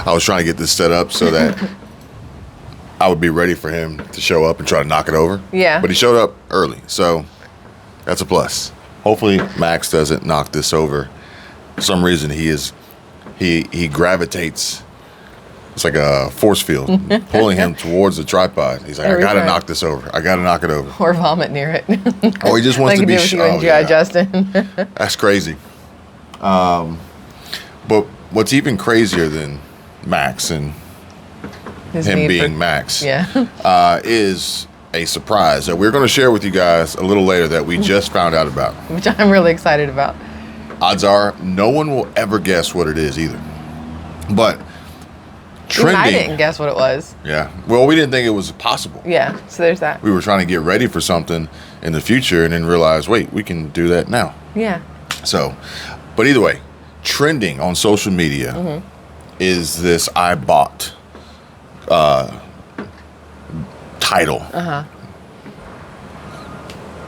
I was trying to get this set up so that I would be ready for him to show up and try to knock it over. Yeah. But he showed up early, so that's a plus. Hopefully Max doesn't knock this over. For some reason he gravitates. It's like a force field pulling him towards the tripod. He's like, I gotta knock this over. I gotta knock it over. Or vomit near it. Or he just wants to be shot. Yeah. Justin. That's crazy. But what's even crazier than Max and him being Max is a surprise that we're going to share with you guys a little later that we just found out about. Which I'm really excited about. Odds are no one will ever guess what it is either. But trending. I didn't guess what it was. Yeah. Well, we didn't think it was possible. Yeah. So there's that. We were trying to get ready for something in the future and then realize, wait, we can do that now. Yeah. So, but either way, trending on social media is this I bought title,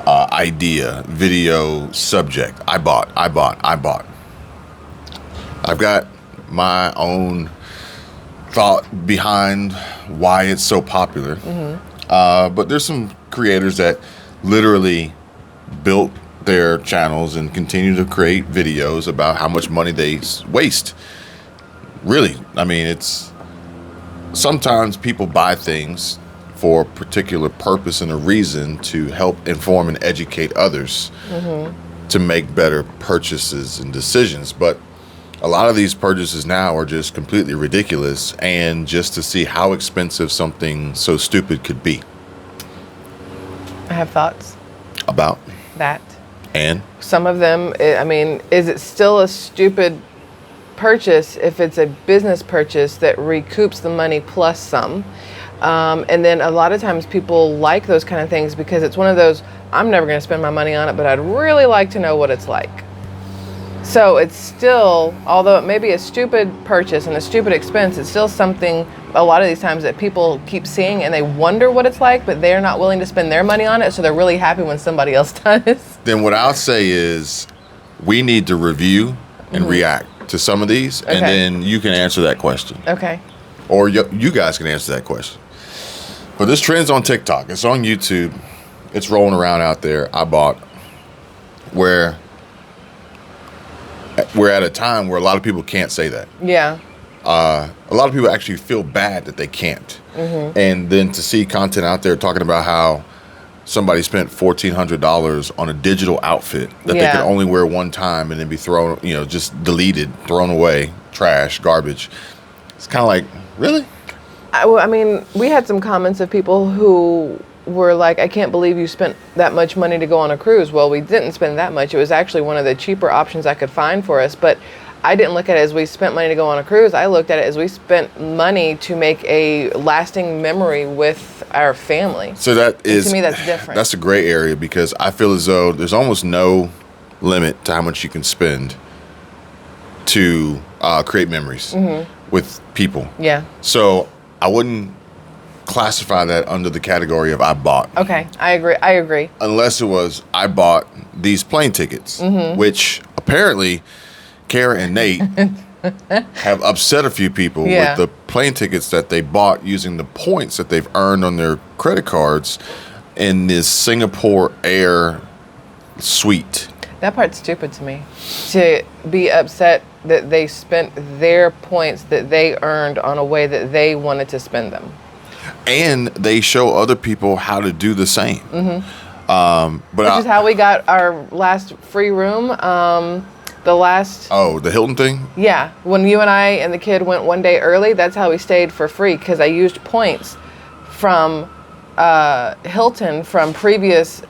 idea, video, subject. I bought. I've got my own thought behind why it's so popular. But there's some creators that literally built their channels and continue to create videos about how much money they waste. Really, I mean, it's sometimes people buy things for a particular purpose and a reason to help inform and educate others to make better purchases and decisions. But a lot of these purchases now are just completely ridiculous, and just to see how expensive something so stupid could be. I have thoughts About that. And some of them, I mean, is it still a stupid purchase if it's a business purchase that recoups the money plus some? And then a lot of times people like those kind of things because it's one of those, I'm never going to spend my money on it, but I'd really like to know what it's like. So it's still, although it may be a stupid purchase and a stupid expense, it's still something a lot of these times that people keep seeing and they wonder what it's like, but they're not willing to spend their money on it, so they're really happy when somebody else does. Then what I'll say is we need to review and react to some of these, and then you can answer that question. Okay. Or you guys can answer that question. But this trend's on TikTok. It's on YouTube. It's rolling around out there. I bought where we're at a time where a lot of people can't say that. Yeah. A lot of people actually feel bad that they can't. And then to see content out there talking about how somebody spent $1,400 on a digital outfit that they could only wear one time and then be thrown, just deleted, thrown away, trash, garbage. It's kind of like, really? I mean, we had some comments of people who were like, I can't believe you spent that much money to go on a cruise. Well, we didn't spend that much. It was actually one of the cheaper options I could find for us. But I didn't look at it as we spent money to go on a cruise. I looked at it as we spent money to make a lasting memory with our family. So that is, to me, that's different. That's a gray area because I feel as though there's almost no limit to how much you can spend to create memories with people. Yeah. So I wouldn't classify that under the category of I bought. Okay, I agree. Unless it was I bought these plane tickets, which apparently Kara and Nate have upset a few people with the plane tickets that they bought using the points that they've earned on their credit cards in this Singapore Air suite. That part's stupid to me. To be upset that they spent their points that they earned on a way that they wanted to spend them. And they show other people how to do the same. Which is how we got our last free room. The Hilton thing? Yeah. When you and I and the kid went one day early, that's how we stayed for free because I used points from Hilton from previous.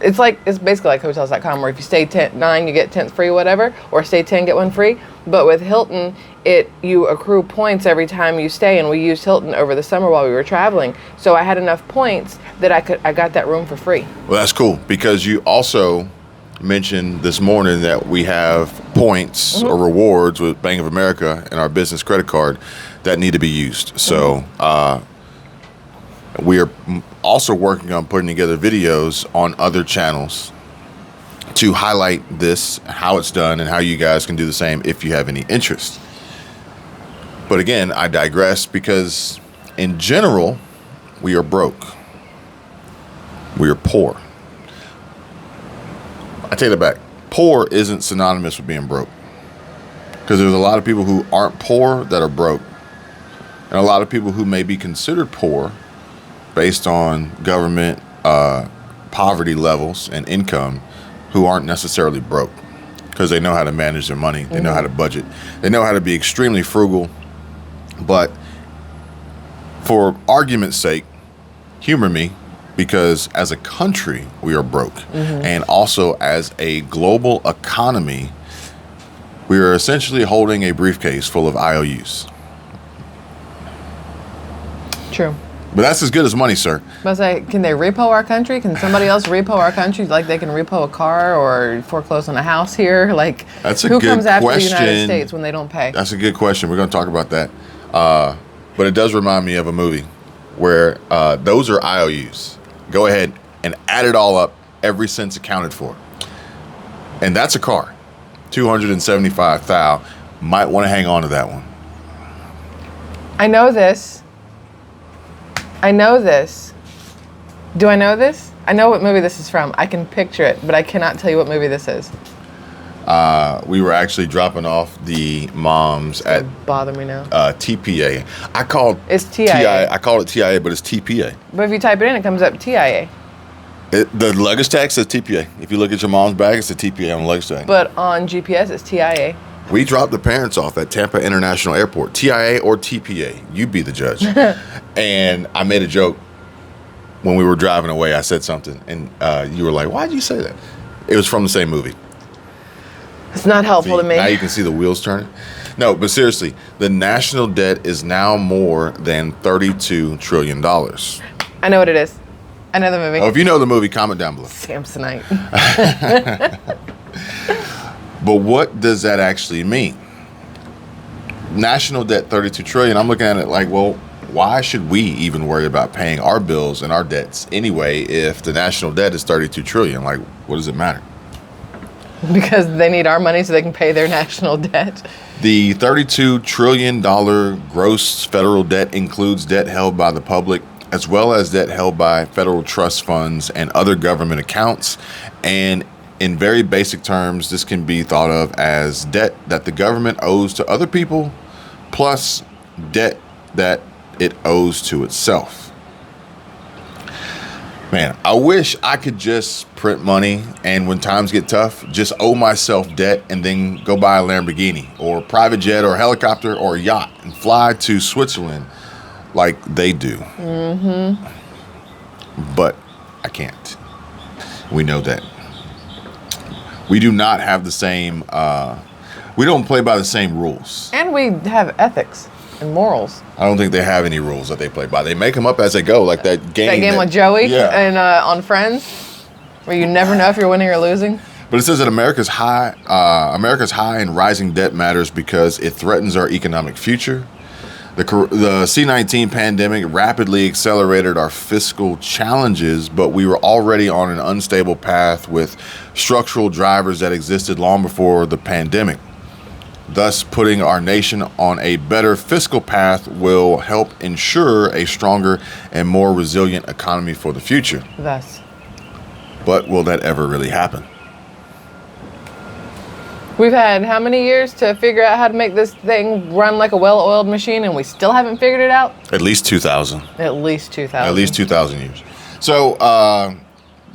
It's basically like hotels.com where if you stay 9, you get 10th free, whatever, or stay 10, get 1 free. But with Hilton, you accrue points every time you stay, and we used Hilton over the summer while we were traveling. So I had enough points that I got that room for free. Well, that's cool because you also mentioned this morning that we have points or rewards with Bank of America and our business credit card that need to be used. So we are also working on putting together videos on other channels to highlight this, how it's done, and how you guys can do the same if you have any interest. But again, I digress because in general, we are broke. We are poor. I take that back. Poor isn't synonymous with being broke. Because there's a lot of people who aren't poor that are broke. And a lot of people who may be considered poor based on government poverty levels and income who aren't necessarily broke. Because they know how to manage their money. They know how to budget. They know how to be extremely frugal. But for argument's sake, humor me, because as a country, we are broke. And also as a global economy, we are essentially holding a briefcase full of IOUs. True. But that's as good as money, sir. But I say, can they repo our country? Can somebody else repo our country like they can repo a car or foreclose on a house here? Like, That's a who good comes after the question. United States when they don't pay? That's a good question. We're going to talk about that. But it does remind me of a movie where those are IOUs. Go ahead and add it all up, every cent's accounted for. And that's a car. $275,000. Might want to hang on to that one. I know this. Do I know this? I know what movie this is from. I can picture it, but I cannot tell you what movie this is. We were actually dropping off the moms at Bother me now. TPA. It's TIA. I call it TIA, but it's TPA. But if you type it in, it comes up TIA. The luggage tag says TPA. If you look at your mom's bag, it's a TPA on the luggage tag. But on GPS, it's TIA. We dropped the parents off at Tampa International Airport. TIA or TPA, you be the judge. And I made a joke when we were driving away. I said something, and you were like, "Why'd you say that?" It was from the same movie. It's not helpful to me. Now you can see the wheels turning. No, but seriously, the national debt is now more than $32 trillion. I know what it is. I know the movie. Oh, if you know the movie, comment down below. Samsonite. But what does that actually mean? National debt, $32 trillion. I'm looking at it like, well, why should we even worry about paying our bills and our debts anyway if the national debt is $32 trillion? Like, what does it matter? Because they need our money so they can pay their national debt. The $32 trillion gross federal debt includes debt held by the public, as well as debt held by federal trust funds and other government accounts. And in very basic terms, this can be thought of as debt that the government owes to other people, plus debt that it owes to itself. Man, I wish I could just print money and when times get tough, just owe myself debt and then go buy a Lamborghini or a private jet or a helicopter or a yacht and fly to Switzerland like they do. But I can't. We know that. We do not have the same, we don't play by the same rules. And we have ethics and morals. I don't think they have any rules that they play by. They make them up as they go, like that game. That game with Joey and on Friends, where you never know if you're winning or losing. But it says that America's high and rising debt matters because it threatens our economic future. The C-19 pandemic rapidly accelerated our fiscal challenges, but we were already on an unstable path with structural drivers that existed long before the pandemic. Thus, putting our nation on a better fiscal path will help ensure a stronger and more resilient economy for the future. Thus. But will that ever really happen? We've had how many years to figure out how to make this thing run like a well-oiled machine, and we still haven't figured it out? At least 2,000. At least 2,000. At least 2,000 years. So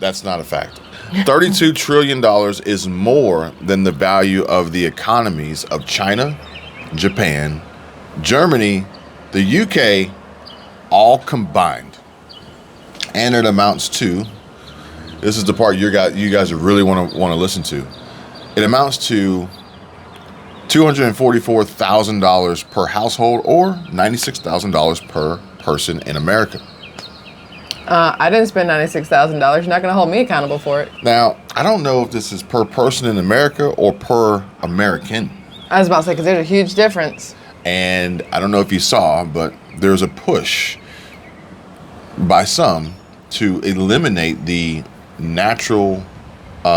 that's not a fact. $32 trillion is more than the value of the economies of China, Japan, Germany, the UK, all combined. And it amounts to, this is the part you guys really want to listen to. It amounts to $244,000 per household or $96,000 per person in America. I didn't spend $96,000. You're not going to hold me accountable for it. Now, I don't know if this is per person in America or per American. I was about to say, because there's a huge difference. And I don't know if you saw, but there's a push by some to eliminate the natural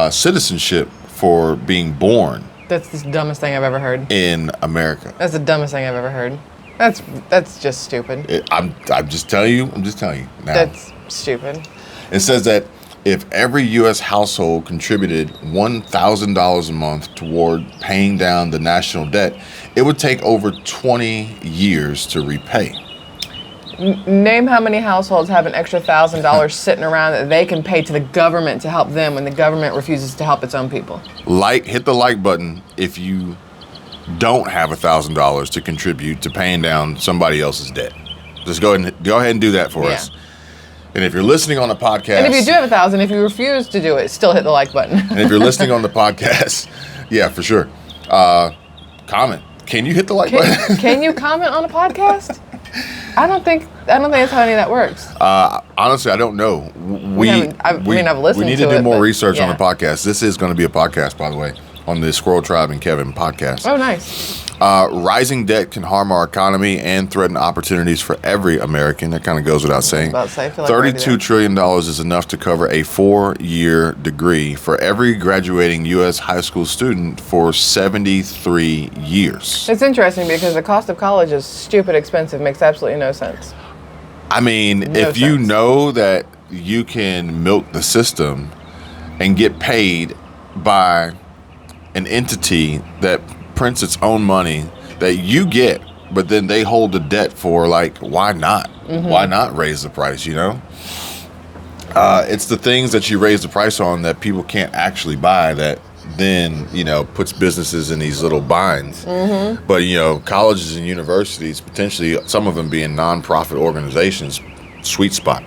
citizenship for being born. That's the dumbest thing I've ever heard. In America. That's the dumbest thing I've ever heard. That's just stupid. I'm just telling you. I'm just telling you. Now, That's stupid. it says that if every U.S. household contributed $1,000 a month toward paying down the national debt, it would take over 20 years to repay. Name how many households have an extra $1,000 sitting around that they can pay to the government to help them when the government refuses to help its own people. Hit the like button if you don't have $1,000 to contribute to paying down somebody else's debt. Just go ahead and do that for us. And if you're listening on the podcast, and if you do have 1,000, if you refuse to do it, still hit the like button. and if you're listening on the podcast, yeah, for sure. Comment. Can you hit the like button? Can you comment on a podcast? I don't think that's how any of that works. Honestly, I don't know. I've listened. We need to do more research on the podcast. This is going to be a podcast, by the way, on the Squirrel Tribe and Kevin podcast. Oh, nice. Rising debt can harm our economy and threaten opportunities for every American. That kind of goes without saying. $32 trillion is enough to cover a 4-year degree for every graduating U.S. high school student for 73 years. It's interesting because the cost of college is stupid expensive. Makes absolutely no sense. I mean, if you know that you can milk the system and get paid by an entity that prints its own money that you get, but then they hold the debt for, like, why not? Mm-hmm. Why not raise the price, you know? It's the things that you raise the price on that people can't actually buy that then, puts businesses in these little binds. Mm-hmm. But, colleges and universities, potentially some of them being nonprofit organizations, sweet spot.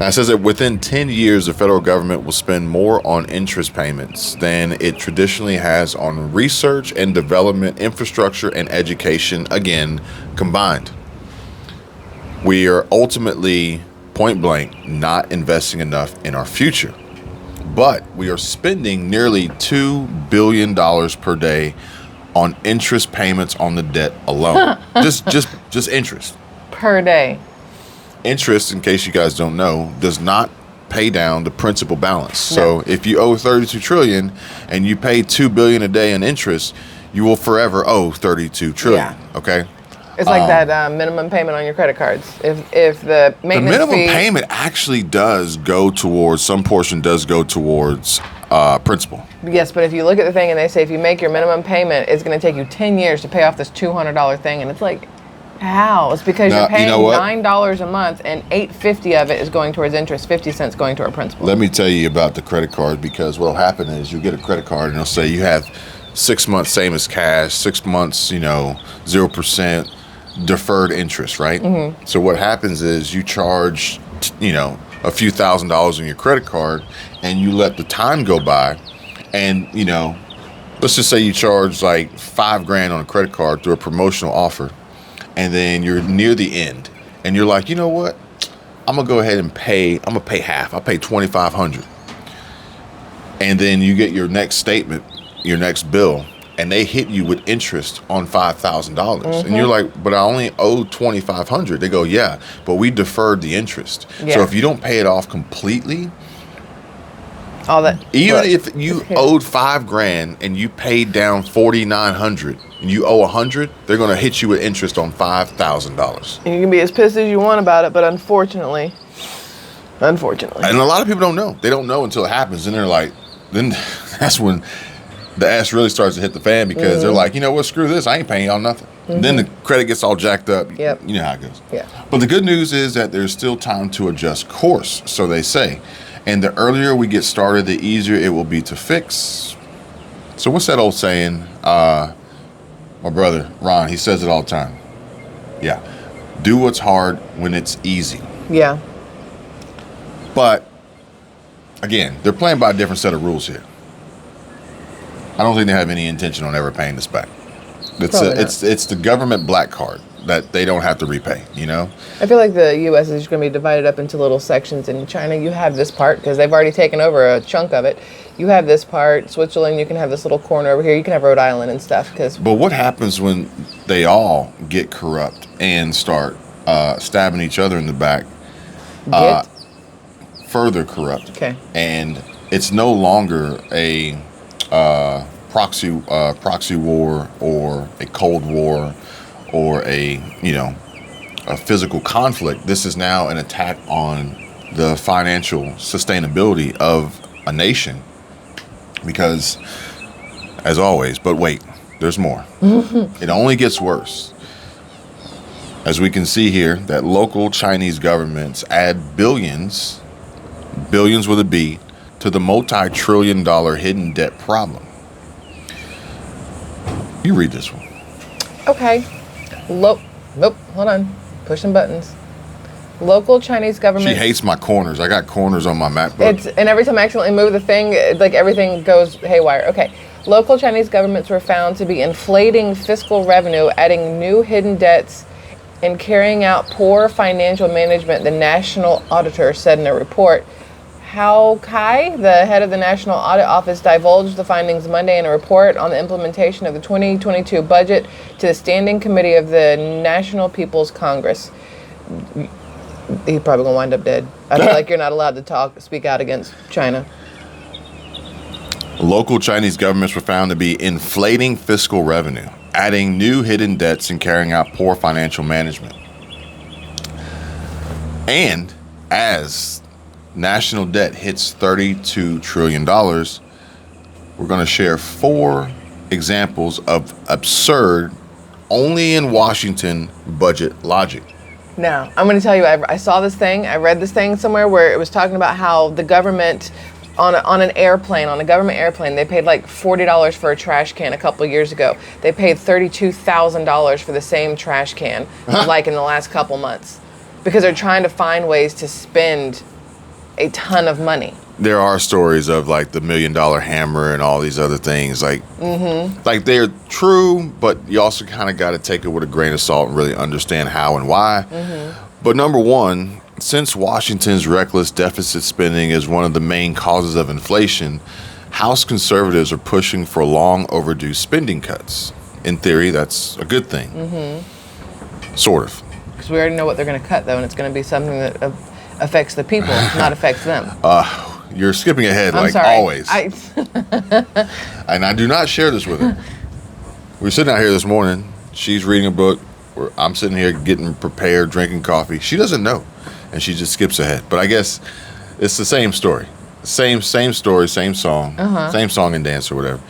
Now, it says that within 10 years, the federal government will spend more on interest payments than it traditionally has on research and development, infrastructure, and education, again, combined. We are ultimately, point blank, not investing enough in our future. But we are spending nearly $2 billion per day on interest payments on the debt alone. just interest. Per day. Interest, in case you guys don't know, does not pay down the principal balance. No. So if you owe $32 trillion and you pay $2 billion a day in interest, you will forever owe $32 trillion. Yeah. Okay. It's like that minimum payment on your credit cards. If the maintenance minimum payment actually does go towards, some portion does go towards principal. Yes, but if you look at the thing and they say if you make your minimum payment, it's going to take you 10 years to pay off this $200 thing, and it's like, how? It's because you're paying $9 a month and $8.50 of it is going towards interest, 50 cents going to our principal. Let me tell you about the credit card, because what'll happen is you get a credit card and it'll say you have 6 months same as cash, 6 months, 0% deferred interest, right? Mm-hmm. So what happens is you charge, a few $1,000s on your credit card and you let the time go by, and, let's just say you charge like $5,000 on a credit card through a promotional offer. And then you're near the end, and you're like, you know what? I'm gonna go ahead and pay. I'm gonna pay half. I'll pay $2,500. And then you get your next statement, your next bill, and they hit you with interest on $5,000. Mm-hmm. And you're like, but I only owe $2,500. They go, yeah, but we deferred the interest. Yeah. So if you don't pay it off completely, if you owed $5,000 and you paid down $4,900 and you owe $100, they're going to hit you with interest on $5,000. And you can be as pissed as you want about it, but unfortunately, and a lot of people don't know. They don't know until it happens, and they're like, then that's when the ass really starts to hit the fan, because they're like, you know what, screw this, I ain't paying y'all nothing. Mm-hmm. Then the credit gets all jacked up. Yep. You know how it goes. Yeah. But the good news is that there's still time to adjust course, so they say. And the earlier we get started, the easier it will be to fix. So what's that old saying? My brother, Ron, he says it all the time. Yeah. Do what's hard when it's easy. Yeah. But, again, they're playing by a different set of rules here. I don't think they have any intention on ever paying this back. It's the government black card that they don't have to repay, I feel like the U.S. is going to be divided up into little sections. In China, you have this part because they've already taken over a chunk of it. You have this part. Switzerland, you can have this little corner over here. You can have Rhode Island and stuff. But what happens when they all get corrupt and start stabbing each other in the back? Further corrupt. Okay. And it's no longer a proxy war or a Cold War or a physical conflict. This is now an attack on the financial sustainability of a nation. Because, as always, but wait, there's more. It only gets worse. As we can see here, that local Chinese governments add billions with a B, to the multi-trillion-dollar hidden debt problem. You read this one. Okay. Nope, hold on. Pushing buttons. Local Chinese government. She hates my corners. I got corners on my MacBook. And every time I accidentally move the thing, like everything goes haywire. Okay. Local Chinese governments were found to be inflating fiscal revenue, adding new hidden debts, and carrying out poor financial management, the National Auditor said in a report. Hao Kai, the head of the National Audit Office, divulged the findings Monday in a report on the implementation of the 2022 budget to the Standing Committee of the National People's Congress. He's probably going to wind up dead. I feel like you're not allowed to speak out against China. Local Chinese governments were found to be inflating fiscal revenue, adding new hidden debts, and carrying out poor financial management. And as national debt hits $32 trillion, we're going to share 4 examples of absurd, only in Washington budget logic. Now, I'm going to tell you, I saw this thing, I read this thing somewhere where it was talking about how the government, on a government airplane, they paid like $40 for a trash can a couple of years ago. They paid $32,000 for the same trash can, like in the last couple months, because they're trying to find ways to spend a ton of money. There are stories of like the $1 million hammer and all these other things, like they're true, but you also kind of got to take it with a grain of salt and really understand how and why. But number one, since Washington's reckless deficit spending is one of the main causes of inflation, House conservatives are pushing for long overdue spending cuts. In theory, that's a good thing. Sort of. Because we already know what they're going to cut, though, and it's going to be something that affects the people, not affects them. You're skipping ahead, I'm like sorry. always. And I do not share this with her. We're sitting out here this morning. She's reading a book. I'm sitting here getting prepared, drinking coffee. She doesn't know, and she just skips ahead. But I guess it's the same story. Same story, same song. Same song and dance or whatever.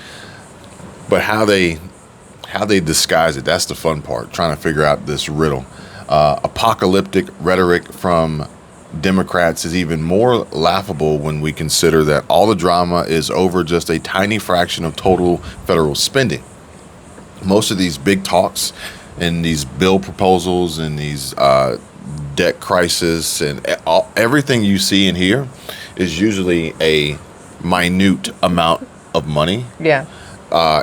But how they disguise it, that's the fun part, trying to figure out this riddle. Apocalyptic rhetoric from Democrats is even more laughable when we consider that all the drama is over just a tiny fraction of total federal spending. Most of these big talks and these bill proposals and these debt crisis and everything you see and hear is usually a minute amount of money. Yeah.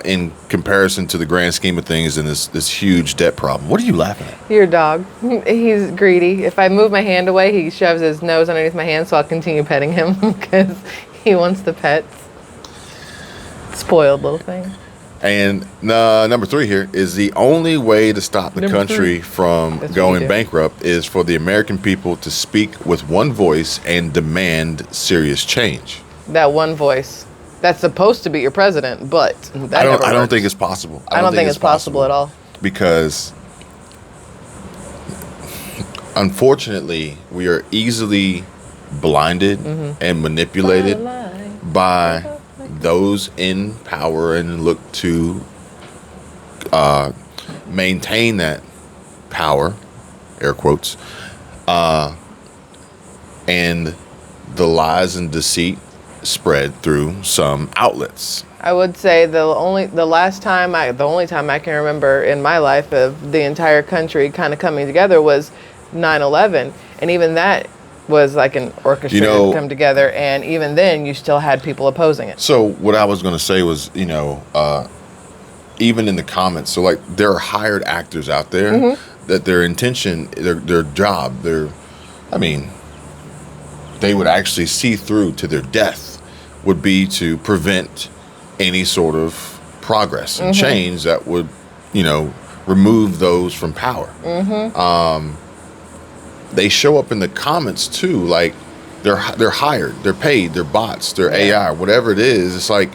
In comparison to the grand scheme of things and this huge debt problem. What are you laughing at? Your dog. He's greedy. If I move my hand away, he shoves his nose underneath my hand, so I'll continue petting him because he wants the pets. Spoiled little thing. And number 3 here is the only way to stop the country from going bankrupt is for the American people to speak with one voice and demand serious change. That one voice. That's supposed to be your president, but I don't think it's possible. I don't think it's possible at all. Because unfortunately, we are easily blinded and manipulated by those in power and look to maintain that power, air quotes, and the lies and deceit spread through some outlets. I would say the only time I can remember in my life of the entire country kind of coming together was 9/11, and even that was like an orchestrated come together, and even then you still had people opposing it. So what I was going to say was, even in the comments, so like there are hired actors out there that their intention, their job, they would actually see through to their death would be to prevent any sort of progress and change that would, remove those from power. They show up in the comments too, like they're hired, they're paid, they're bots, they're AI, whatever it is. It's like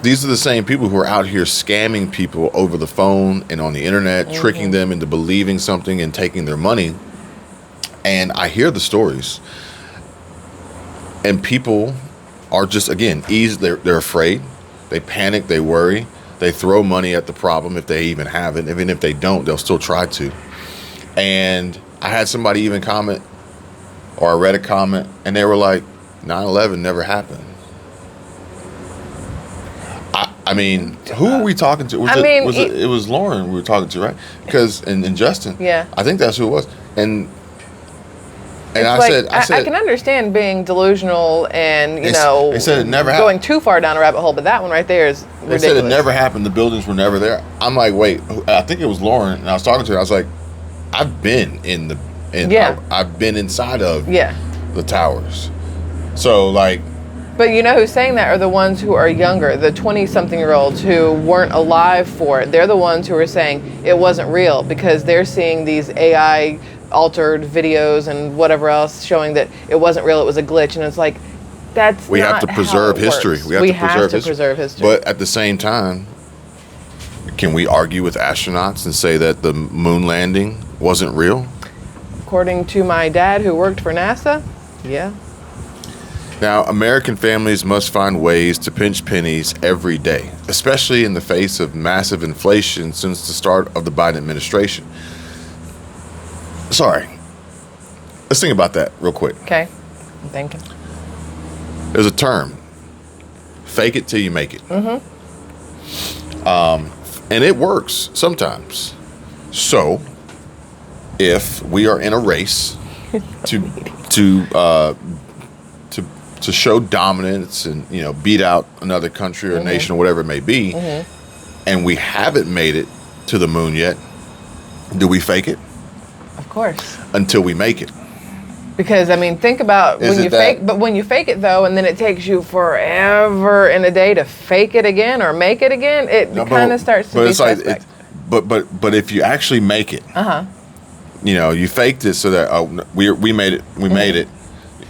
these are the same people who are out here scamming people over the phone and on the internet, tricking them into believing something and taking their money. And I hear the stories, and people are just, again, they're afraid. They panic, they worry, they throw money at the problem if they even have it. Even if they don't, they'll still try to. And I had somebody even comment, or I read a comment, and they were like, 9/11 never happened. I mean, who were we talking to? It was Lauren we were talking to, right? Because and Justin. Yeah. I think that's who it was. And I like, said, I can understand being delusional and they said it never going happened. too far down a rabbit hole, but that one right there is ridiculous. They said it never happened. The buildings were never there. I'm like, wait. I think it was Lauren, and I was talking to her. I was like, I've been I've been inside of the towers. So like. But you know who's saying that are the ones who are younger, the 20-something-year-olds who weren't alive for it. They're the ones who are saying it wasn't real because they're seeing these AI altered videos and whatever else showing that it wasn't real, it was a glitch. And it's like, we have to preserve history. We have to preserve history. But at the same time, can we argue with astronauts and say that the moon landing wasn't real? According to my dad who worked for NASA, yeah. Now, American families must find ways to pinch pennies every day, especially in the face of massive inflation since the start of the Biden administration. Sorry. Let's think about that real quick. Okay. I'm thinking. There's a term. Fake it till you make it. And it works sometimes. So, if we are in a race to show dominance and beat out another country or nation or whatever it may be, and we haven't made it to the moon yet, do we fake it? Of course. Until we make it. Because I mean, think about when you fake it though, and then it takes you forever in a day to fake it again or make it again, it kind of starts to be suspect. But if you actually make it, you faked it so that we made it, made it.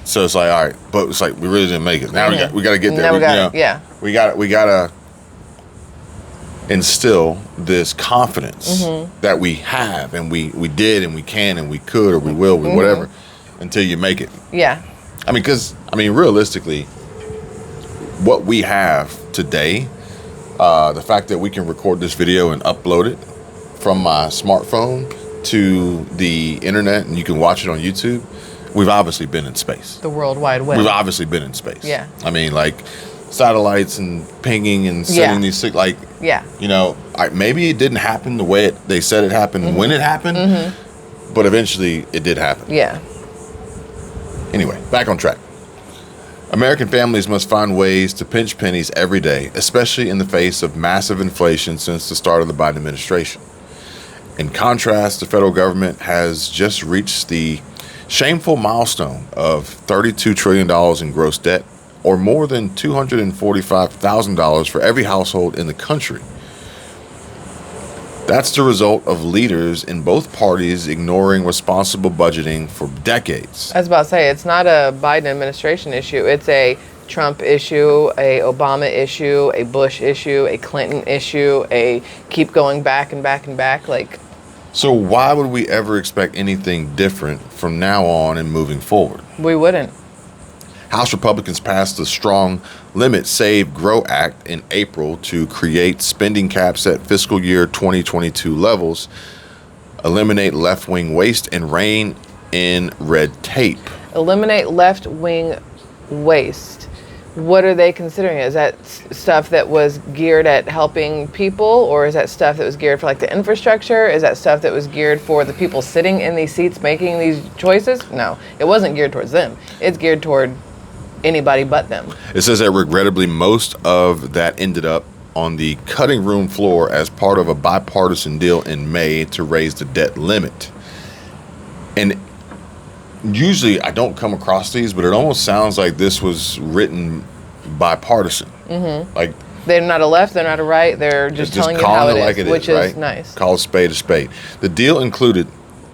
So it's like, all right, but it's like we really didn't make it. Now we got to get there. We got to instill this confidence that we have and we did and we can and we could or we will, whatever, until you make it. Yeah. I mean, realistically, what we have today, the fact that we can record this video and upload it from my smartphone to the internet and you can watch it on YouTube. We've obviously been in space. The World Wide Web. We've obviously been in space. Yeah. I mean, like satellites and pinging and sending these maybe it didn't happen the way they said it happened when it happened, but eventually it did happen. Yeah. Anyway, back on track. American families must find ways to pinch pennies every day, especially in the face of massive inflation since the start of the Biden administration. In contrast, the federal government has just reached the shameful milestone of $32 trillion in gross debt, or more than $245,000 for every household in the country. That's the result of leaders in both parties ignoring responsible budgeting for decades. I was about to say, it's not a Biden administration issue. It's a Trump issue, a Obama issue, a Bush issue, a Clinton issue, a keep going back and back and back. So why would we ever expect anything different from now on and moving forward? We wouldn't. House Republicans passed the Strong Limit Save Grow Act in April to create spending caps at fiscal year 2022 levels, eliminate left-wing waste, and rein in red tape. Eliminate left-wing waste. What are they considering? Is that stuff that was geared at helping people, or is that stuff that was geared for the infrastructure? Is that stuff that was geared for the people sitting in these seats making these choices? No, it wasn't geared towards them. It's geared toward anybody but them. It says that regrettably most of that ended up on the cutting room floor as part of a bipartisan deal in May to raise the debt limit. And usually I don't come across these, but it almost sounds like this was written bipartisan. Like they're not a left, they're not a right, they're just telling you how it is, which is nice. Call a spade a spade. The deal included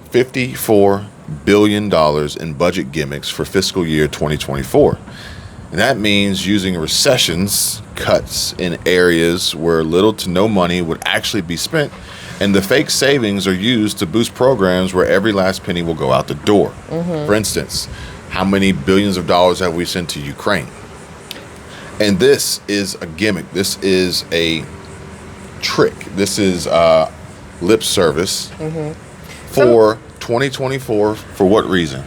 $54 billion in budget gimmicks for fiscal year 2024. And that means using recessions cuts in areas where little to no money would actually be spent, and the fake savings are used to boost programs where every last penny will go out the door. For instance, how many billions of dollars have we sent to Ukraine? And this is a gimmick. This is a trick. This is lip service for 2024. For what reason?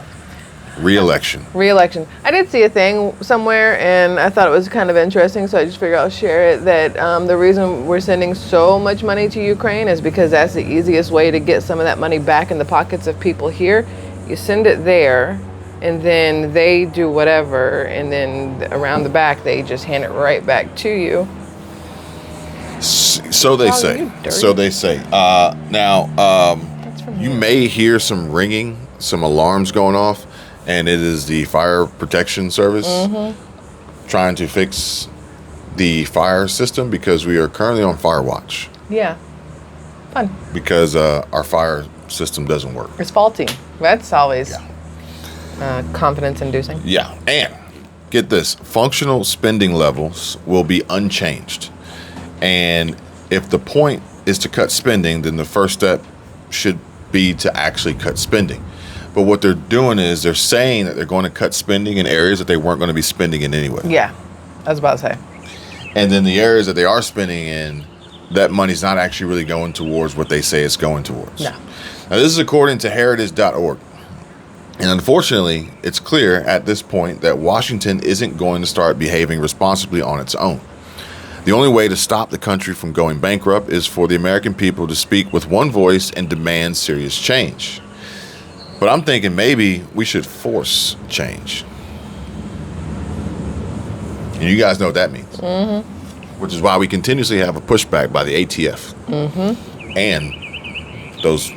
Re-election. I did see a thing somewhere, and I thought it was kind of interesting, so I just figured I'll share it, that the reason we're sending so much money to Ukraine is because that's the easiest way to get some of that money back in the pockets of people here. You send it there, and then they do whatever, and then around the back, they just hand it right back to you. So they say. So they say. Now, you may hear some ringing, some alarms going off, and it is the fire protection service trying to fix the fire system because we are currently on fire watch. Yeah. Fun. Because our fire system doesn't work. It's faulty. That's always confidence inducing. Yeah. And get this, functional spending levels will be unchanged. And if the point is to cut spending, then the first step should be to actually cut spending. But what they're doing is they're saying that they're going to cut spending in areas that they weren't going to be spending in anyway. Yeah, I was about to say. And then the areas that they are spending in, that money's not actually really going towards what they say it's going towards. No. Now, this is according to heritage.org. And unfortunately, it's clear at this point that Washington isn't going to start behaving responsibly on its own. The only way to stop the country from going bankrupt is for the American people to speak with one voice and demand serious change. But I'm thinking maybe we should force change. And you guys know what that means. Which is why we continuously have a pushback by the ATF. And those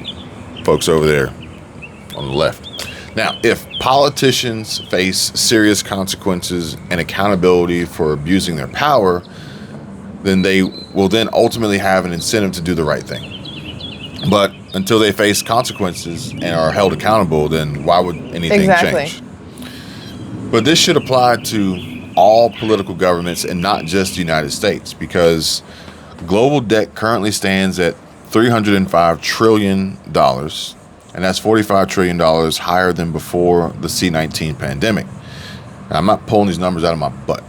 folks over there on the left. Now, if politicians face serious consequences and accountability for abusing their power, then they will then ultimately have an incentive to do the right thing. But until they face consequences and are held accountable, then why would anything change? But this should apply to all political governments and not just the United States, because global debt currently stands at $305 trillion, and that's $45 trillion higher than before the C-19 pandemic. Now, I'm not pulling these numbers out of my butt.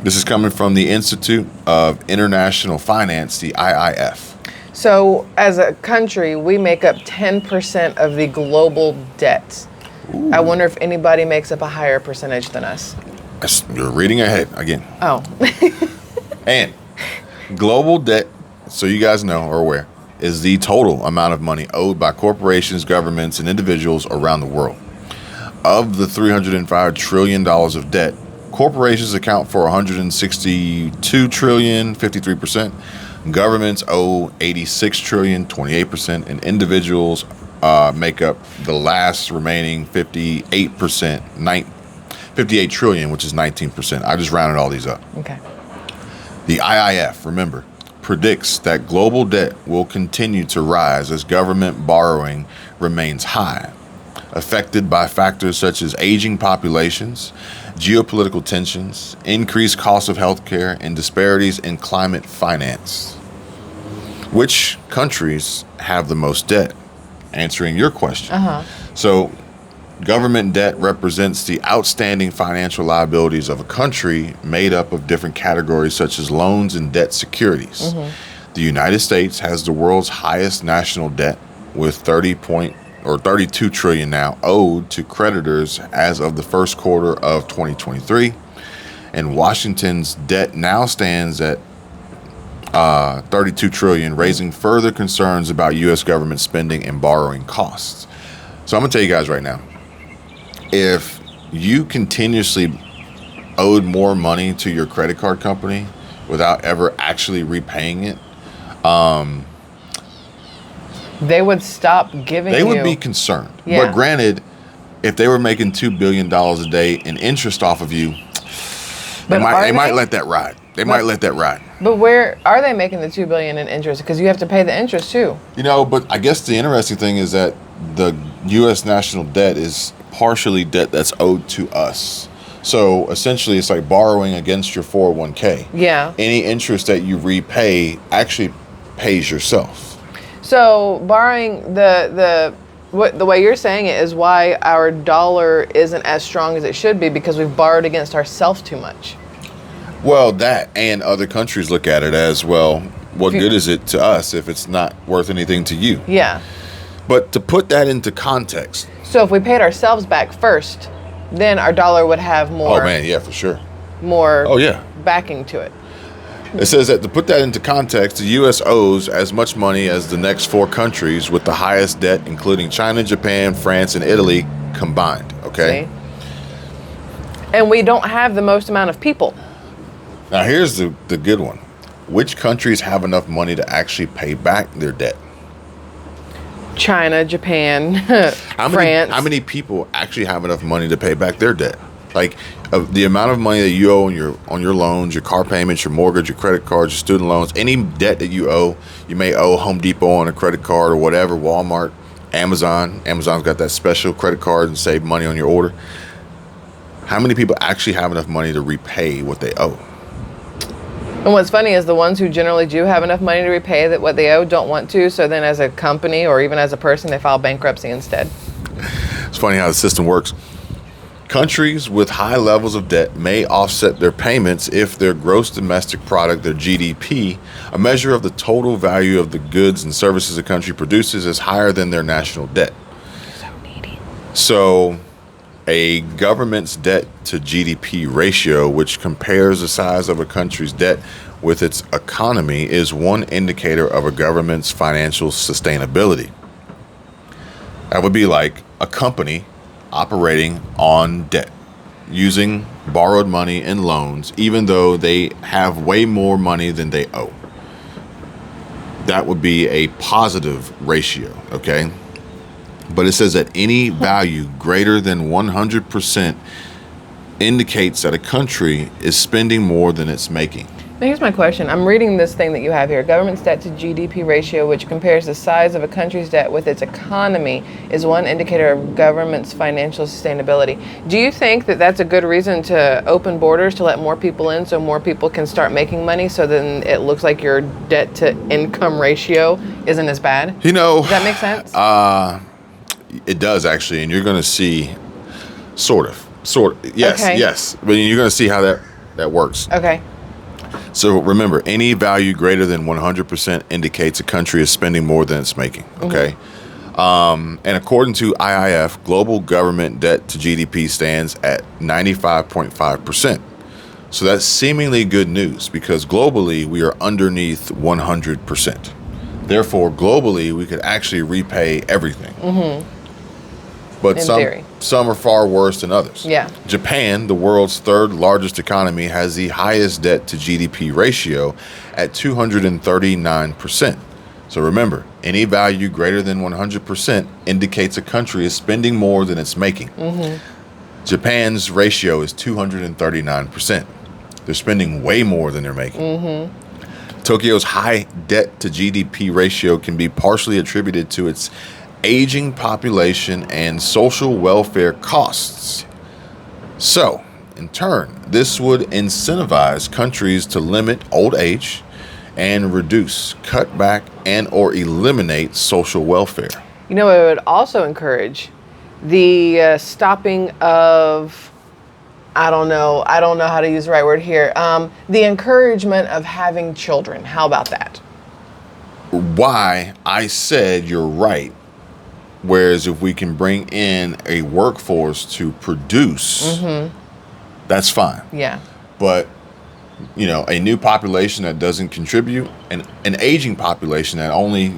This is coming from the Institute of International Finance, the IIF. So as a country, we make up 10% of the global debt. Ooh. I wonder if anybody makes up a higher percentage than us. You're reading ahead again. Oh. And global debt, so you guys know or aware, is the total amount of money owed by corporations, governments, and individuals around the world. Of the $305 trillion of debt, corporations account for $162 trillion, 53%. Governments owe $86 trillion, 28%, and individuals make up the last remaining 58%, 58 trillion, which is 19%. I just rounded all these up. Okay. The IIF, remember, predicts that global debt will continue to rise as government borrowing remains high, affected by factors such as aging populations, geopolitical tensions, increased costs of healthcare, and disparities in climate finance. Which countries have the most debt? Answering your question. So, government debt represents the outstanding financial liabilities of a country made up of different categories such as loans and debt securities. The United States has the world's highest national debt with 32 trillion now owed to creditors as of the first quarter of 2023, and Washington's debt now stands at 32 trillion, raising further concerns about U.S. government spending and borrowing costs. So I'm gonna tell you guys right now, if you continuously owed more money to your credit card company without ever actually repaying it, they would stop giving they you. would be concerned. Yeah. But granted, if they were making $2 billion a day in interest off of you, they might let that ride. They might let that ride. But where are they making the $2 billion in interest? Because you have to pay the interest too. You know, but I guess the interesting thing is that the U.S. national debt is partially debt that's owed to us. So essentially, it's like borrowing against your 401k. Yeah. Any interest that you repay actually pays yourself. So borrowing the way you're saying it is why our dollar isn't as strong as it should be, because we've borrowed against ourselves too much. Well, that and other countries look at it as, well, what good is it to us if it's not worth anything to you? Yeah. But to put that into context. So if we paid ourselves back first, then our dollar would have more. Oh, man, yeah, for sure. More Oh, yeah. backing to it. It says that to put that into context, the U.S. owes as much money as the next 4 countries with the highest debt, including China, Japan, France, and Italy combined. Okay? See? And we don't have the most amount of people. Now, here's the good one. Which countries have enough money to actually pay back their debt? China, Japan, France. How many people actually have enough money to pay back their debt? Like the amount of money that you owe on your loans, your car payments, your mortgage, your credit cards, your student loans, any debt that you owe. You may owe Home Depot on a credit card or whatever, Walmart, Amazon. Amazon's got that special credit card and save money on your order. How many people actually have enough money to repay what they owe? And what's funny is the ones who generally do have enough money to repay that what they owe don't want to. So then as a company or even as a person, they file bankruptcy instead. It's funny how the system works. Countries with high levels of debt may offset their payments if their gross domestic product, their GDP, a measure of the total value of the goods and services a country produces, is higher than their national debt. So needy. So a government's debt to GDP ratio, which compares the size of a country's debt with its economy, is one indicator of a government's financial sustainability. That would be like a company operating on debt, using borrowed money and loans, even though they have way more money than they owe. That would be a positive ratio, okay? But it says that any value greater than 100% indicates that a country is spending more than it's making. Now here's my question. I'm reading this thing that you have here. Government's debt to GDP ratio, which compares the size of a country's debt with its economy, is one indicator of government's financial sustainability. Do you think that that's a good reason to open borders to let more people in so more people can start making money, so then it looks like your debt to income ratio isn't as bad? You know, does that make sense? It does actually, and you're going to see sort of. Yes, okay. Yes. But you're going to see how that works. Okay. So remember, any value greater than 100% indicates a country is spending more than it's making, okay? Mm-hmm. And according to IIF, global government debt to GDP stands at 95.5%. So that's seemingly good news, because globally we are underneath 100%. Therefore, globally we could actually repay everything. Mm-hmm. But some are far worse than others. Yeah. Japan, the world's 3rd largest economy, has the highest debt to GDP ratio at 239%. So remember, any value greater than 100% indicates a country is spending more than it's making. Mm-hmm. Japan's ratio is 239%. They're spending way more than they're making. Mm-hmm. Tokyo's high debt to GDP ratio can be partially attributed to its aging population and social welfare costs. So, in turn, this would incentivize countries to limit old age and reduce, cut back, and or eliminate social welfare. You know, it would also encourage the stopping of, I don't know how to use the right word here, the encouragement of having children. How about that? Why I said you're right. Whereas if we can bring in a workforce to produce, mm-hmm. that's fine. Yeah. But, you know, a new population that doesn't contribute, and an aging population that only,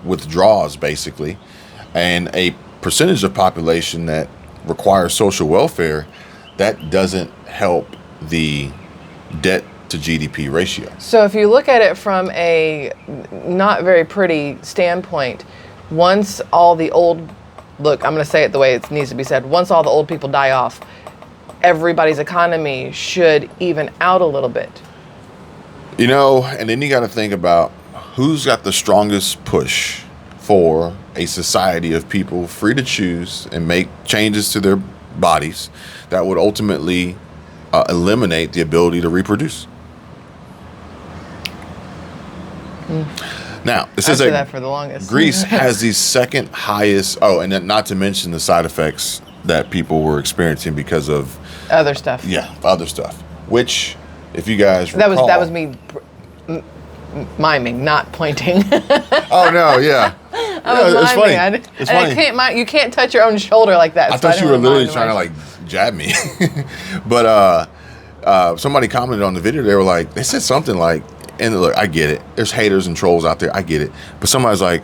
withdraws basically, and a percentage of population that requires social welfare, that doesn't help the debt to GDP ratio. So if you look at it from a not very pretty standpoint, once all the old, look, I'm going to say it the way it needs to be said. Once all the old people die off, everybody's economy should even out a little bit. You know, and then you got to think about who's got the strongest push for a society of people free to choose and make changes to their bodies that would ultimately eliminate the ability to reproduce. Now, it says that for the longest. Greece has the second highest. Oh, and then not to mention the side effects that people were experiencing because of other stuff. Yeah, other stuff. Which, if you guys recall, that was me miming, not pointing. Oh no, yeah. It's funny. It's funny. You can't touch your own shoulder like that. I thought you were literally trying to like jab me. But somebody commented on the video. They were like, they said something like, and look, I get it. There's haters and trolls out there. I get it. But somebody's like,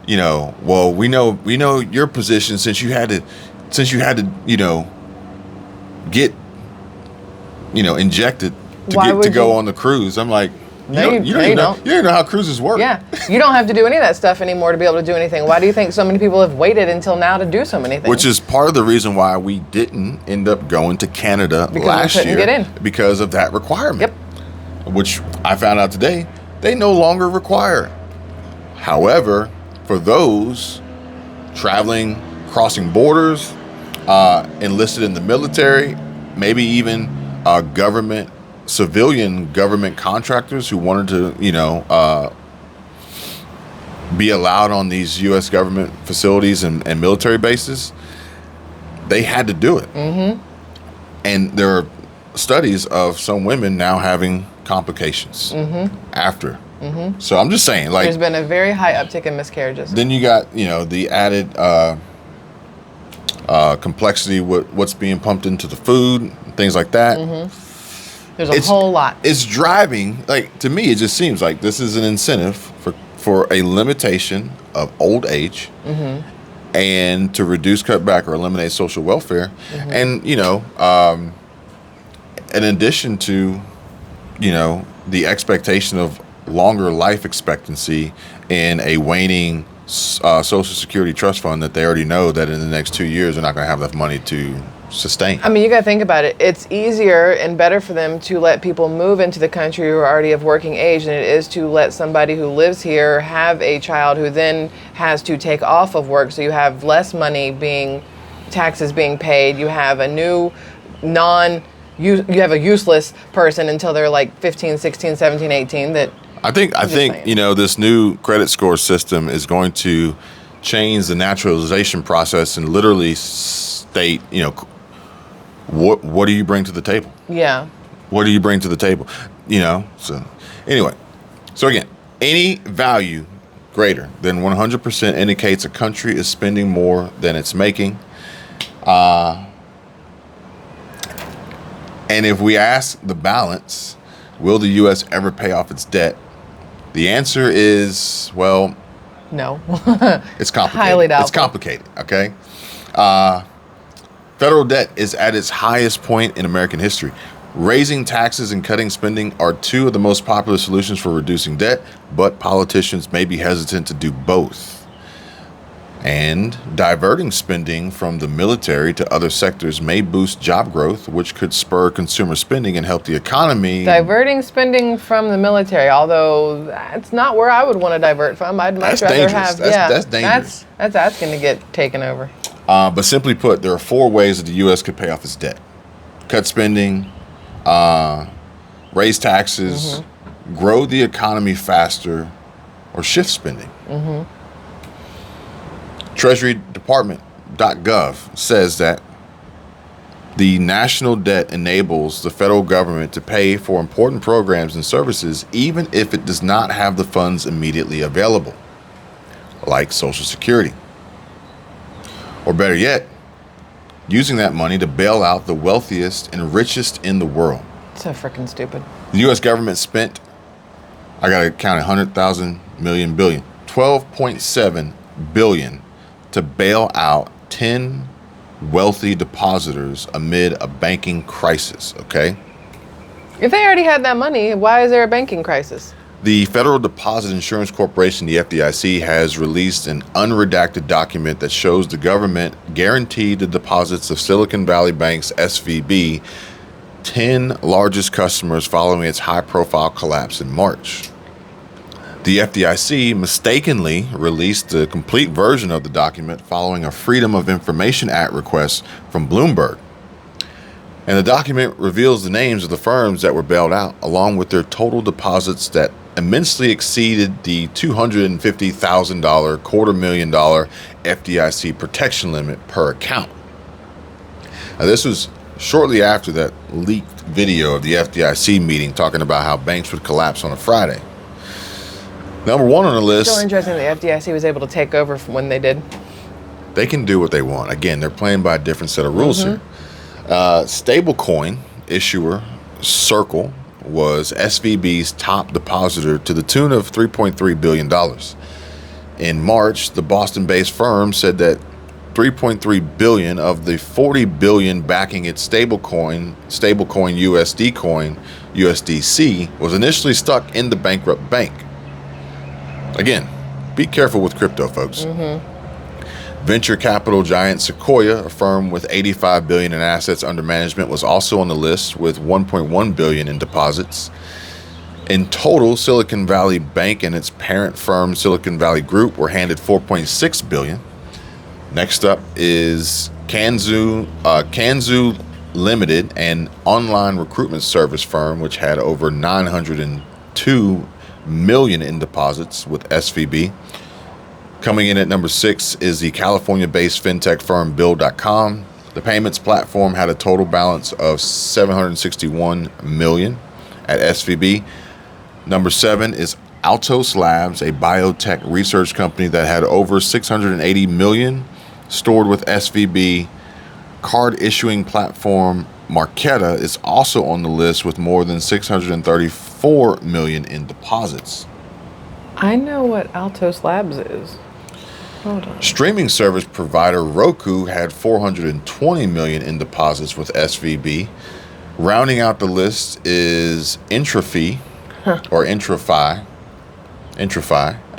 well, we know your position since you had to, get, injected to go on the cruise. I'm like, you don't even know how cruises work. Yeah, you don't have to do any of that stuff anymore to be able to do anything. Why do you think so many people have waited until now to do so many things? Which is part of the reason why we didn't end up going to Canada last year. Get in. Because of that requirement. Yep. Which I found out today, they no longer require. However, for those traveling, crossing borders, enlisted in the military, maybe even civilian government contractors who wanted to, be allowed on these U.S. government facilities and military bases, they had to do it. Mm-hmm. And there are studies of some women now having complications after. Mm-hmm. So I'm just saying, like, there's been a very high uptick in miscarriages. Then you got, the added complexity with what's being pumped into the food, things like that. Mm-hmm. There's a whole lot. It's driving, like, to me, it just seems like this is an incentive for a limitation of old age and to reduce, cut back, or eliminate social welfare. And, in addition to, the expectation of longer life expectancy in a waning Social Security trust fund that they already know that in the next 2 years they're not going to have enough money to sustain. I mean, you got to think about it. It's easier and better for them to let people move into the country who are already of working age than it is to let somebody who lives here have a child who then has to take off of work. So you have less money taxes being paid. You have a new you have a useless person until they're like 15, 16, 17, 18 that I think this new credit score system is going to change the naturalization process and literally state, what do you bring to the table? Yeah. What do you bring to the table? So anyway. So again, any value greater than 100% indicates a country is spending more than it's making. And if we ask the balance, will the U.S. ever pay off its debt? The answer is, well, no. It's complicated. Highly doubtful. It's complicated, okay? Federal debt is at its highest point in American history. Raising taxes and cutting spending are two of the most popular solutions for reducing debt, but politicians may be hesitant to do both. And diverting spending from the military to other sectors may boost job growth, which could spur consumer spending and help the economy. Diverting spending from the military, although that's not where I would want to divert from. I'd much rather dangerous. have. That's dangerous. That's asking to get taken over. But simply put, there are 4 ways that the U.S. could pay off its debt: cut spending, raise taxes, grow the economy faster, or shift spending. TreasuryDepartment.gov says that the national debt enables the federal government to pay for important programs and services even if it does not have the funds immediately available, like Social Security. Or better yet, using that money to bail out the wealthiest and richest in the world. So freaking stupid. The U.S. government spent, I got to count it, 100,000 million billion, 12.7 billion to bail out 10 wealthy depositors amid a banking crisis, okay? If they already had that money, why is there a banking crisis? The Federal Deposit Insurance Corporation, the FDIC, has released an unredacted document that shows the government guaranteed the deposits of Silicon Valley Bank's SVB 10 largest customers following its high-profile collapse in March. The FDIC mistakenly released the complete version of the document following a Freedom of Information Act request from Bloomberg. And the document reveals the names of the firms that were bailed out, along with their total deposits that immensely exceeded the $250,000, $250,000 FDIC protection limit per account. Now, this was shortly after that leaked video of the FDIC meeting talking about how banks would collapse on a Friday. Number one on the list. Still interesting the FDIC was able to take over from when they did. They can do what they want. Again, they're playing by a different set of rules here. Stablecoin issuer Circle was SVB's top depositor to the tune of $3.3 billion. In March, the Boston-based firm said that $3.3 billion of the $40 billion backing its stablecoin USD coin, USDC, was initially stuck in the bankrupt bank. Again, be careful with crypto, folks. Venture capital giant Sequoia, a firm with $85 billion in assets under management, was also on the list with $1.1 billion in deposits. In total, Silicon Valley Bank and its parent firm, Silicon Valley Group, were handed $4.6 billion. Next up is Kanzu Limited, an online recruitment service firm, which had over $902 million in deposits with SVB. Coming in at number 6 is the California-based fintech firm Bill.com. The payments platform had a total balance of $761 million at SVB. Number 7 is Altos Labs, a biotech research company that had over $680 million stored with SVB. Card issuing platform Marqeta is also on the list with more than $634 million in deposits. I know what Altos Labs is. Hold on. Streaming service provider Roku had $420 million in deposits with SVB. Rounding out the list is Intrafy, a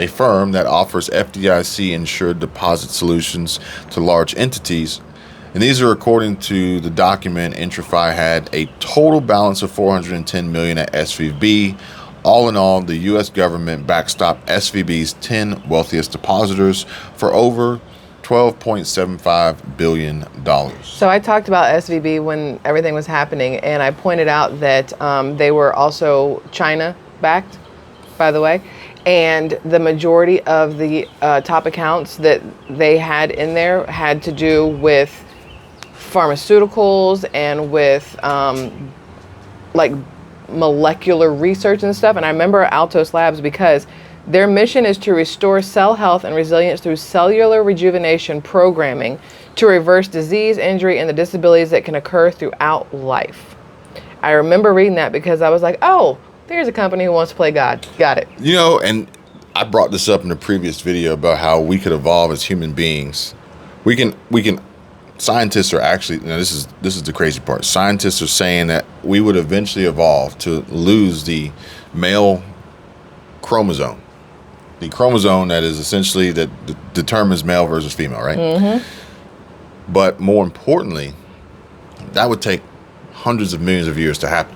firm that offers FDIC-insured deposit solutions to large entities. And these are according to the document. Intrafy had a total balance of $410 million at SVB. All in all, the U.S. government backstopped SVB's 10 wealthiest depositors for over $12.75 billion. So I talked about SVB when everything was happening, and I pointed out that they were also China-backed, by the way. And the majority of the top accounts that they had in there had to do with pharmaceuticals and with like molecular research and stuff. And I remember Altos Labs because their mission is to restore cell health and resilience through cellular rejuvenation programming to reverse disease, injury, and the disabilities that can occur throughout life. I remember reading that because I was like, oh, there's a company who wants to play God. Got it. You know, and I brought this up in the previous video about how we could evolve as human beings. We can scientists are actually, this is the crazy part. Scientists are saying that we would eventually evolve to lose the male chromosome. The chromosome that is essentially that determines male versus female, right? But more importantly, that would take hundreds of millions of years to happen.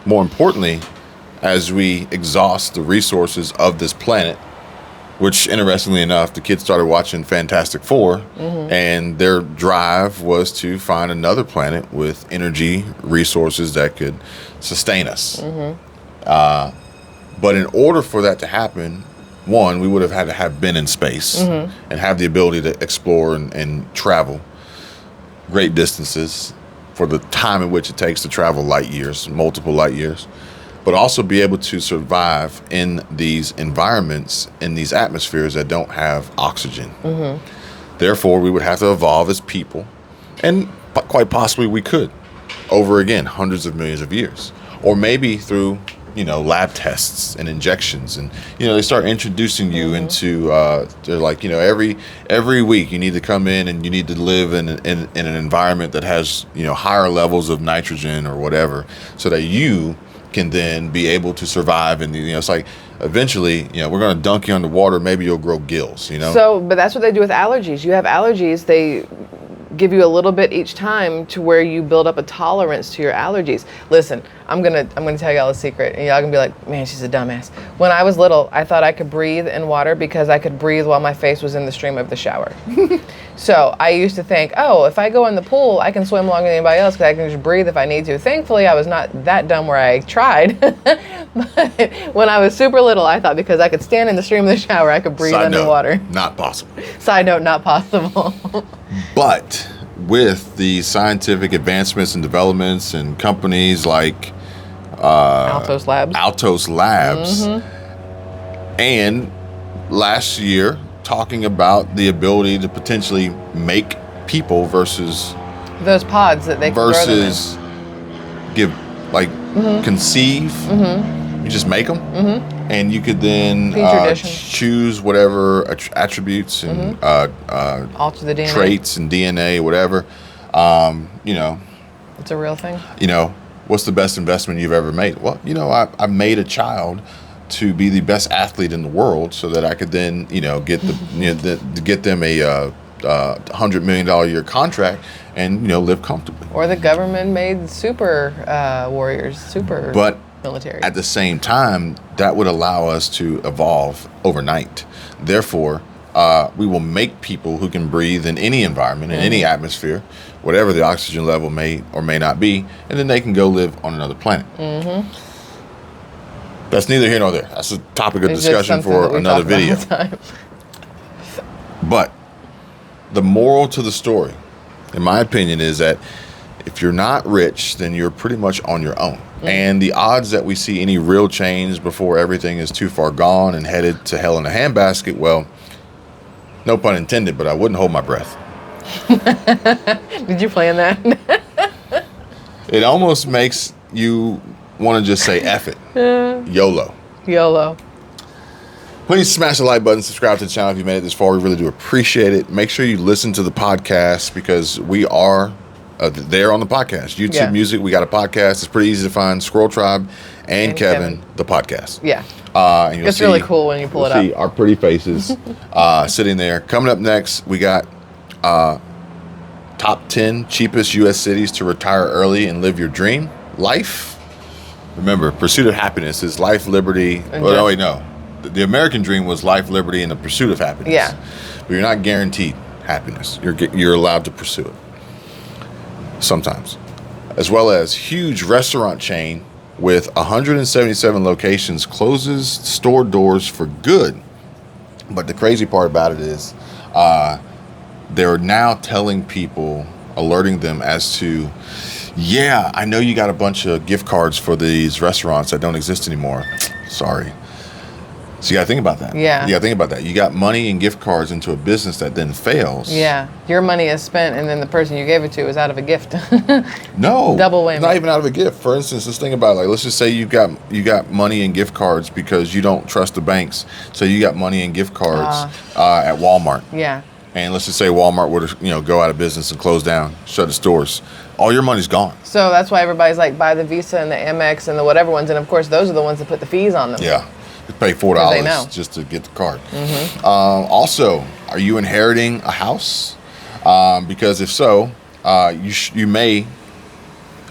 More importantly, as we exhaust the resources of this planet, which interestingly enough, the kids started watching Fantastic Four, and their drive was to find another planet with energy resources that could sustain us. But in order for that to happen, one, we would have had to have been in space and have the ability to explore and travel great distances for the time in which it takes to travel light years, multiple light years, but also be able to survive in these environments, in these atmospheres that don't have oxygen. Therefore, we would have to evolve as people, and quite possibly we could, over again, hundreds of millions of years. Or maybe through, lab tests and injections, and, they start introducing you into, they're like, every week you need to come in and you need to live in an environment that has, higher levels of nitrogen or whatever, so that you can then be able to survive. And it's like eventually we're going to dunk you underwater, maybe you'll grow gills. So but that's what they do with allergies. You have allergies, give you a little bit each time to where you build up a tolerance to your allergies. Listen, I'm gonna tell y'all a secret, and y'all gonna be like, man, she's a dumbass. When I was little, I thought I could breathe in water because I could breathe while my face was in the stream of the shower. So I used to think, oh, if I go in the pool, I can swim longer than anybody else because I can just breathe if I need to. Thankfully, I was not that dumb where I tried. But when I was super little, I thought because I could stand in the stream of the shower, I could breathe Side underwater. note, not possible. Side note, not possible. But with the scientific advancements and developments and companies like Altos Labs. And last year talking about the ability to potentially make people versus those pods that they can grow them in. versus give like conceive. You just make them, and you could then choose whatever attributes and alter the DNA. traits and DNA, whatever. You know, It's a real thing. you know, what's the best investment you've ever made? Well, you know, I made a child to be the best athlete in the world, so that I could then, you know, get get them a $100 million a year contract and, you know, live comfortably. Or the government made super warriors, super But military. at the same time, that would allow us to evolve overnight. Therefore, we will make people who can breathe in any environment, in any atmosphere, whatever the oxygen level may or may not be, and then they can go live on another planet. That's neither here nor there. That's a topic of It's just discussion something that for we another talk about video. all the time. But the moral to the story, in my opinion, is that if you're not rich, then you're pretty much on your own. And the odds that we see any real change before everything is too far gone and headed to hell in a handbasket, well, no pun intended, but I wouldn't hold my breath. Did you plan that? It almost makes you want to just say F it. YOLO. YOLO. Please smash the like button, subscribe to the channel if you made it this far. We really do appreciate it. Make sure you listen to the podcast because we are there on the podcast. YouTube Music, we got a podcast. It's pretty easy to find. SquirrelTribe and Kevin, the podcast. Yeah. And you'll It's really cool when you pull it see up. our pretty faces sitting there. Coming up next, we got top 10 cheapest U.S. cities to retire early and live your dream life. Remember, pursuit of happiness is life, liberty. Well, wait, no. The American dream was life, liberty, and the pursuit of happiness. Yeah. But you're not guaranteed happiness. You're allowed to pursue it. Sometimes. As well as huge restaurant chain with 177 locations closes store doors for good. But the crazy part about it is they're now telling people, alerting them as to, yeah, I know you got a bunch of gift cards for these restaurants that don't exist anymore. Sorry. So you got to think about that. Yeah. You got to think about that. You got money and gift cards into a business that then fails. Yeah. Your money is spent, and then the person you gave it to is out of a gift. No. Double whammy. Not even out of a gift. For instance, let's think about it. Like, let's just say you got money and gift cards because you don't trust the banks. So you got money and gift cards at Walmart. Yeah. And let's just say Walmart would, go out of business and close down, shut its doors. All your money's gone. So that's why everybody's like, buy the Visa and the Amex and the whatever ones. And of course, those are the ones that put the fees on them. Yeah. You pay they $4 know. just to get the card. Also, are you inheriting a house? Because if so, you may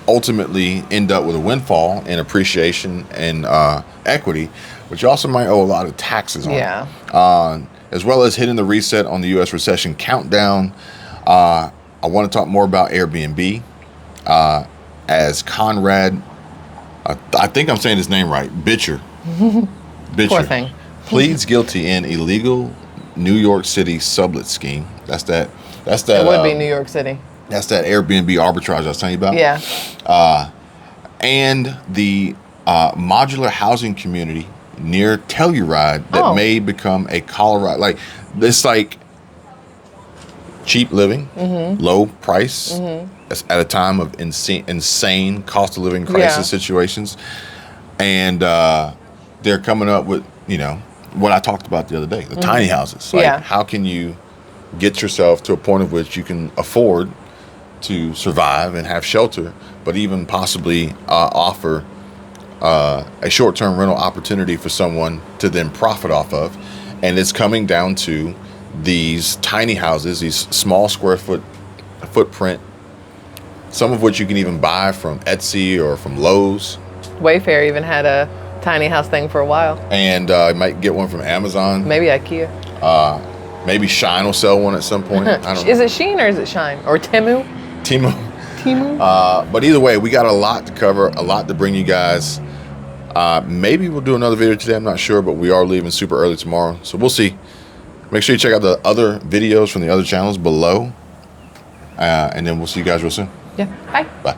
ultimately end up with a windfall in appreciation and equity, but you also might owe a lot of taxes on it. As well as hitting the reset on the U.S. recession countdown. I want to talk more about Airbnb as Conrad, I think I'm saying his name right, Bitcher. Poor thing. Pleads guilty in illegal New York City sublet scheme. That's that. It would be New York City. That's that Airbnb arbitrage I was telling you about. Yeah. And the modular housing community near Telluride that may become a Colorado, like this, like cheap living, low price, at a time of insane cost of living crisis situations, and they're coming up with what I talked about the other day, the tiny houses. Like, how can you get yourself to a point of which you can afford to survive and have shelter, but even possibly offer a short-term rental opportunity for someone to then profit off of. And it's coming down to these tiny houses, these small square foot footprint. Some of which you can even buy from Etsy or from Lowe's. Wayfair even had a tiny house thing for a while. And you might get one from Amazon. Maybe IKEA. Maybe Shine will sell one at some point. I don't know. Is it Shein or is it Shine? Or Temu? Temu. Temu? But either way, we got a lot to cover, a lot to bring you guys. Maybe we'll do another video today. I'm not sure, but we are leaving super early tomorrow. So we'll see. Make sure you check out the other videos from the other channels below. And then we'll see you guys real soon. Yeah. Bye. Bye.